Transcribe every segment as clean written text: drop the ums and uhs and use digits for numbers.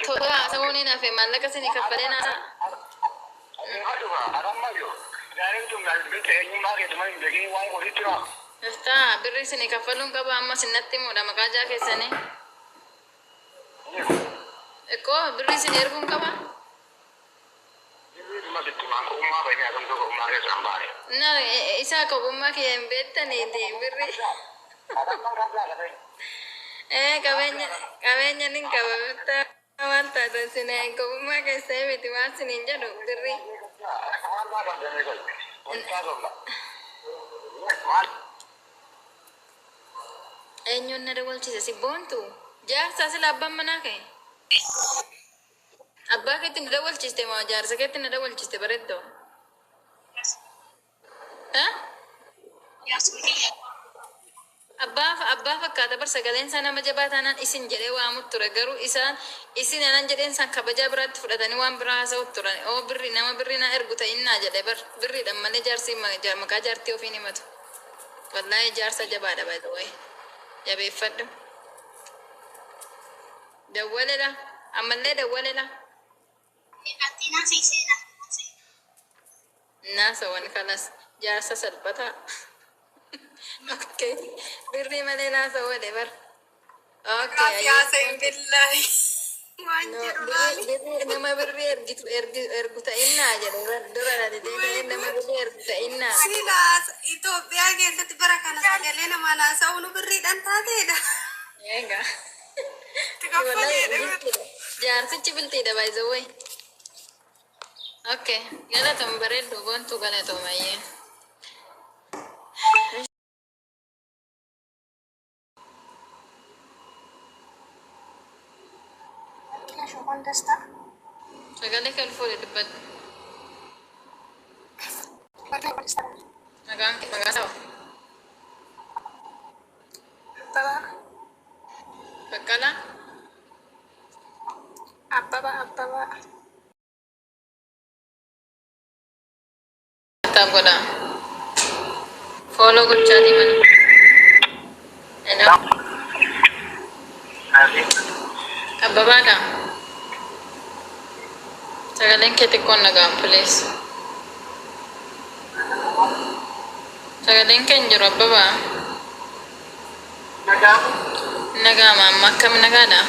tola ta'uun hin hafe maallaqa isinii kaffalee naasa. Iftaa birri isinii kaffaluun qaba amma sinnatti muudha maqaa jaa keessanii. Ekkoo birri isinii erguun qaba. Na isa kopummaa kiyya hin beektaniiti birri. Qabeenya nin qaba bittaa waan taatan sinee kopummaa keessaa miti waan siniin jedhu birri. Eenyuun na dawwalchiise si boontu jaarsaa sila abbaan manaa ka'e. Abbaa keetti na dawwalchiiste moo jaarsa keetti na dawwalchiiste bareeddoo. Abbaa fakkaata bar sagaleen isaa nama jabaa taanaan isin jedhee waamut ture garuu isin anan jedheen san kabajaa biraatti fudhatanii waan biraa haasa'ut turan oo birri nama birri na ergu ta'innaa jedhe bar birriidhaan malee jaarsi maqaa jaartii ofiin himatu. Wallahi jaarsa jabaadha baay'ee wayi jabeeffadhu. Dawwalela ammallee dawwalela. Naasa wan kalas jaarsa salphataa. Okay. Birri malee naasa wale bar. Okay. Billahi. No, nama birri ergu ta'innaa jedhe bar dura dhadhee nama birri ergu ta'innaa. Silaas Itoophiyaa keessatti bara kana sagalee nama naasa'u nu birriidhaan taateedha. Egaa. Jaarsichi biltiidha baay'ee wayi. Okay. Galatoom bareeddu boontu galatoomayyee. Sagalee kan fuudhe dubbadhu. Maqaa saba. Baqqalaa. Abbabaa. Taap godha. Follow gochaatii mana. Hello. Abbabaadha. Sagaleen kee xiqqoon naga'am please. Sagaleen kee hin jiru abbabaa. Naga'ama amma akkam nagaadha.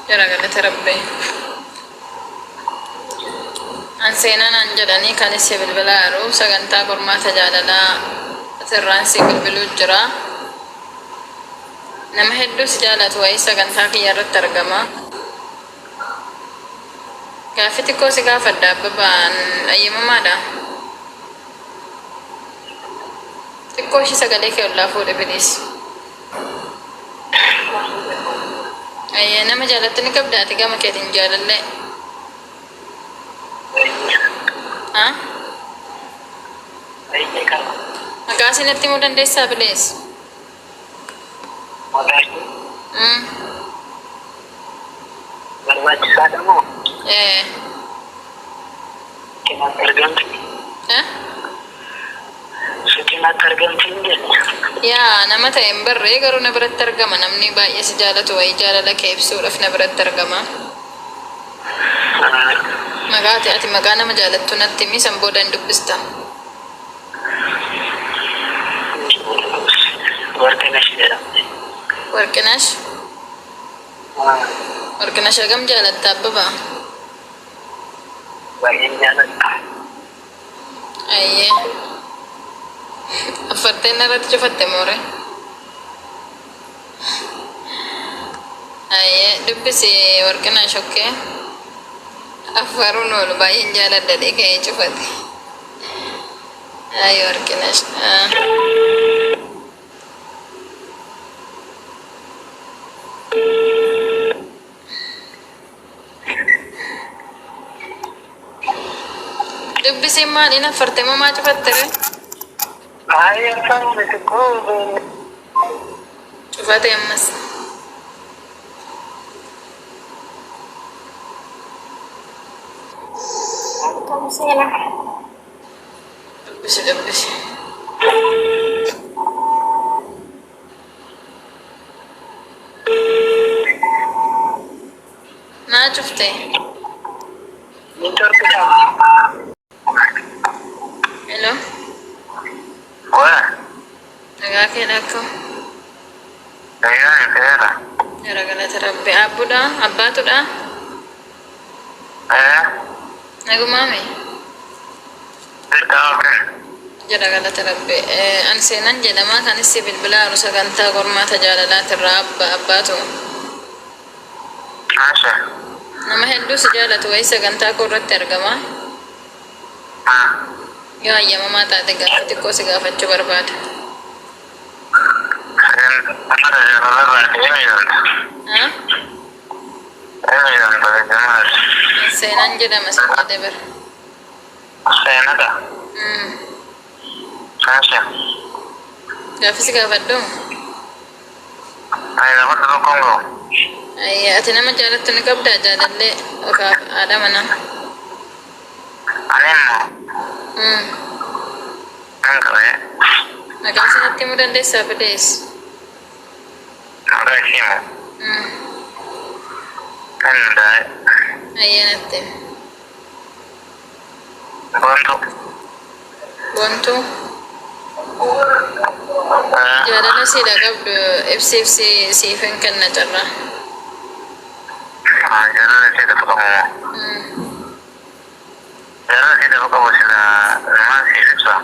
Jara galata rabbee. An seenaan an jedhanii kan isii bilbilaa jiru sagantaa qormaata jaalalaa asirraan si bilbiluu jira. Nama hedduu si jaalatu wayii sagantaa kiyya irratti argama. Gaaffii xiqqoo si gaafadha abbabaan ayyamamaadha. Xiqqoo ishii sagalee kee ollaa fuudhe bilis. Ayyee nama jaalatti ni qabdaati gama keetiin jaalallee. Maqaa isinitti himuu dandeessaa bilees? Barbaachisaadha moo? Cinatti argamti. Cinatti argamti hin jenne. Yaa nama ta'e hin barree garuu na biratti argama namni baay'ee si jaalatu wayii jaalala kee ibsuudhaaf na biratti argama. Maqaa ati maqaa nama jaalattu natti himi san booda hin dubbista. Warqinash jedhamti. Warqinash? Warqinash hagam jaalatta abbabaa? Baay'een jaaladha. Ayyee. Affarteen irratti cufatte moore? Ayyee dubbisi Warqinash okkee? Affaruun oolu baay'een jaaladha ka'ee cufate. Ayyee Warqinash. Dubbisiin maaliin affarte moo maa cufattere? Afaan xiqqoo Cufate ammas. Dubbisi. cufte. Interti jam. Hello. Wah, Nagaa kee dhakko. saya era. Jara galata rabbi. Abbuudha. Abbaatudha. Nagumaami. Berkah. Jara galata rabbi. An seenan jedhama kanis bilbilaa nu sagantaa qormaata jaalalaatirraa abbaatu. Masya. Nama hedduu si jaalatu wayii sagantaa koo irratti argama. Yoo hayyamamaa taate gaafa xiqqoo si gaafachuu barbaada. Haa? Seenan jedhama si jedhe bira. Seenadha. Masya. Gaafa si gaafadhu. Ayo dapat dulu Kongo. Ati nama jaalattu ni qabdaa jaalallee yookaan haadha manaa. Anemo. Enggak ya. Maqaan sanatti himuu dandeessaa fidees. Enggak sih mau. Enggak. Ayyaanatti. Bantu. Wantu jaalala siidha qabdu ibsi siif hin kenna carraa. Jalan sih dapat kamu. Jalan sih dapat kamu sudah masih susah.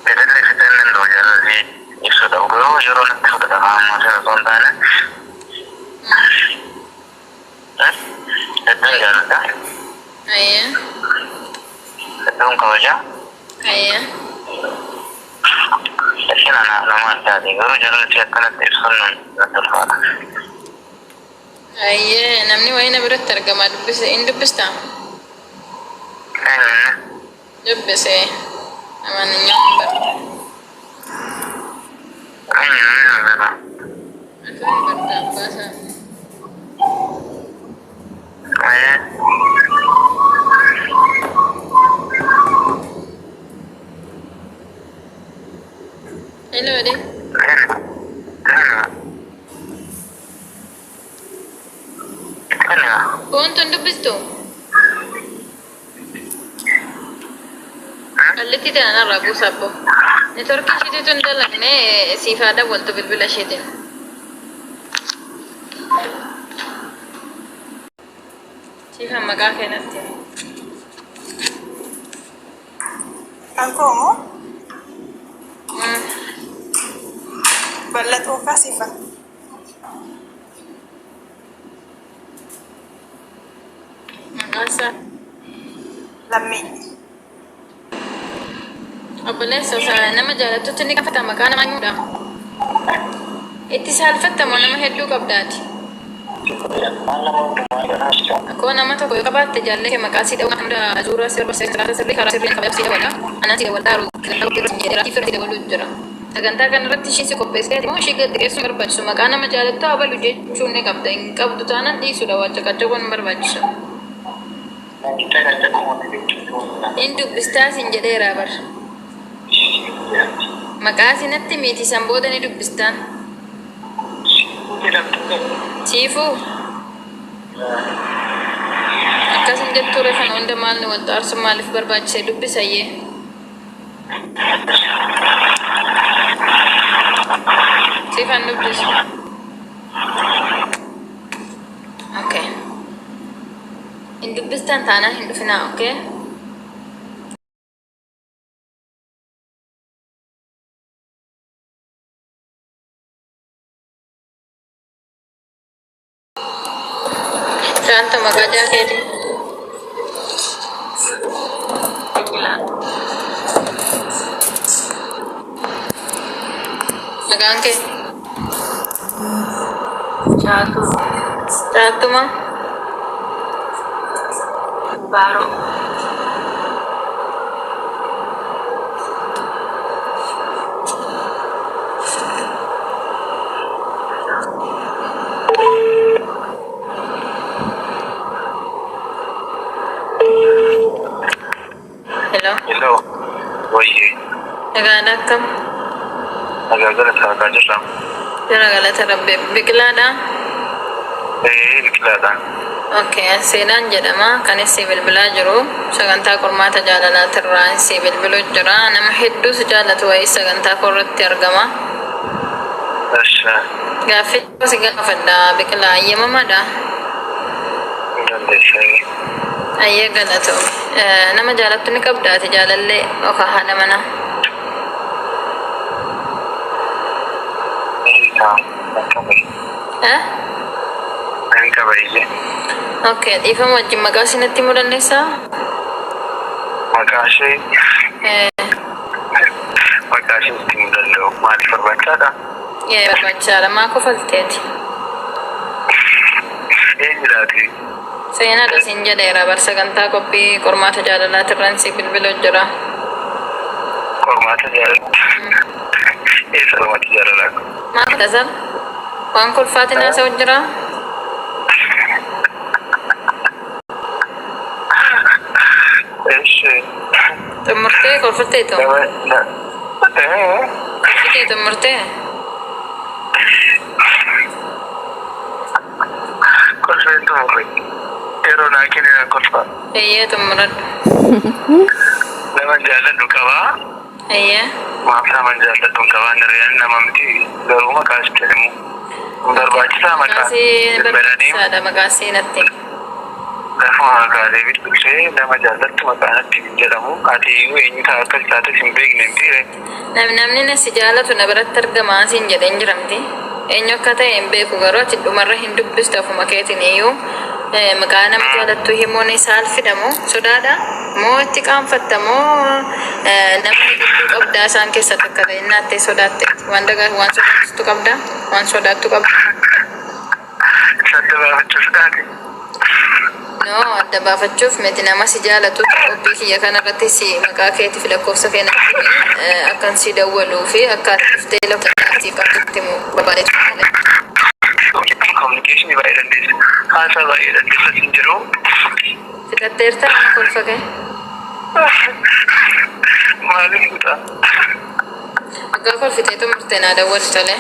Beda dari setelan dulu jalan sih. Sudah gue jualan sudah kamu sudah kontannya. Itu jalan dah. Ayya. Itu kau aja. Ayya. Tapi nama tadi guru jalan sih akan tersunun betul fara. Ayya. Namni wayii na biratti argama dubbise in dubbistaa? Dubbise. Aman nyamba. Akan barta abbaasaa. Hello, Ade. Kuuntun dubbistu? Kallitti ta'an irraa buusa abbo. Neetworkii isheetiitu hin dalagne siif haa dawwaltu bilbila isheetiin. Siif maqaa keenatti. Angkomo? Ballat oka sifa. Maqaan isaa? Lammi. Obboleessa nama jaalattutti ni gaafata maqaa nama himuudha. Itti saalfattamoo nama hedduu qabdaati. Akkoo nama tokko yoo qabaatte jaallee kee maqaa sii dhawuu hunda suuraa sirba sirrii karaa sirriin qabee sii dhawala. Anaan sii dhawalaaru irratti dabaluu jira. Sagantaa kanarratti isheen si qopheessee immoo ishee gadhiyeessuu barbaachisu maqaa nama jaalattu abalu jechuun ni qabda. Hin qabdu taanaan dhiisudha waa caqacaquun hin barbaachisu. Hin dubbistaa siin jedheeraa bara. Maqaa sinatti miti san booda ni dubbistaan. Siifuu? Akkasin jettuure kana hunda maalni wal xaarsu maaliif barbaachise dubbisayyee. Siifan dubbisu. Okay. Hin dubbistaan taanaan hin dhufinaa, okay? Shanto magaja kedi. Nagaan ke? Jatu. Jatu ma? Baru. Hello? Hello. Oye. Nagaan akkam? Agak-agak saya kaji sam. Jara galata rabbi. Biqilaadha? biqilaadha. Okay, seenaan jedhama kan isii bilbilaa jiru sagantaa qormaata jaalalaatirraa isii bilbiluu jira nama hedduus jaalatu wayii sagantaa korratti argama. Asha. Gaaffii si gaafadha biqilaa ayyamamaadha. Dandeessee. Ayyee galatu nama jaalattu ni qabdaati jaalallee oka haadha mana. Ani kabaje. Okay, dhiifama wajjin maqaa isinitti himuu dandeessaa? Maqaa ishee itti himuu danda'u. Maaliif barbaachisaadha? Barbaachisaadha. Maa kofalteeti? Eenyudhaati? Seenaadha siin jedheera bar sagantaa qophii qormaata jaalalaatirraan si bilbiluu jira. Qormaata jaalalaa? Eessa qormaata jaalalaa? Maal tasal? Waan kolfaatiin haasa'u jira? Xumurtee kolfalteetu? Kolfitee xumurtee? Kolfeen xumurre. Yeroo naa kenninaan kolfaa. Eeyyee xumuradhu. Nama jaalladhu qabaa. Eeyyee. Maaf nama jaalladhu qabaa nirreen nama miti garuu maqaa sitti himu. Barbaachisaa maqaa. Barbaachisaadha maqaa seenatti. Lafuma maqaa deebiin dursee nama jaallattu maqaan itti jedhamu. Ati iyyuu eenyu ta'a akka taates hin beekne miti. Namni nasi jaalatu na biratti argamaa siin jedheen jiramti. Eenyu akka ta'e hin beeku garuu ati dhumarra hin dubbistu ofuma keetiin iyyuu maqaa nama jaalattu himuun saalfidamu sodaadha moo itti qaanfatta moo namni gidduu qabdaa isaan keessatti akka ta'e naattee sodaatte waan sodaachistu qabda waan sodaattu qabda. Adda baafachuuf taate. No adda baafachuuf miti nama si jaalatu qophii kiyya kanarratti si maqaa keetiif lakkoofsa keenatti akkan si dawwaluu fi akka dhuftee lakkoofsa qabdutti barbaadetu malee. Kominikeeshinii baay'ee dandeessa. Haasaa baay'ee dandeessa siin jiru. Fixatteerta kolfa kee? Maaliif kutaa? Akka kolfiteetu murtee naa dawwaltu tolee.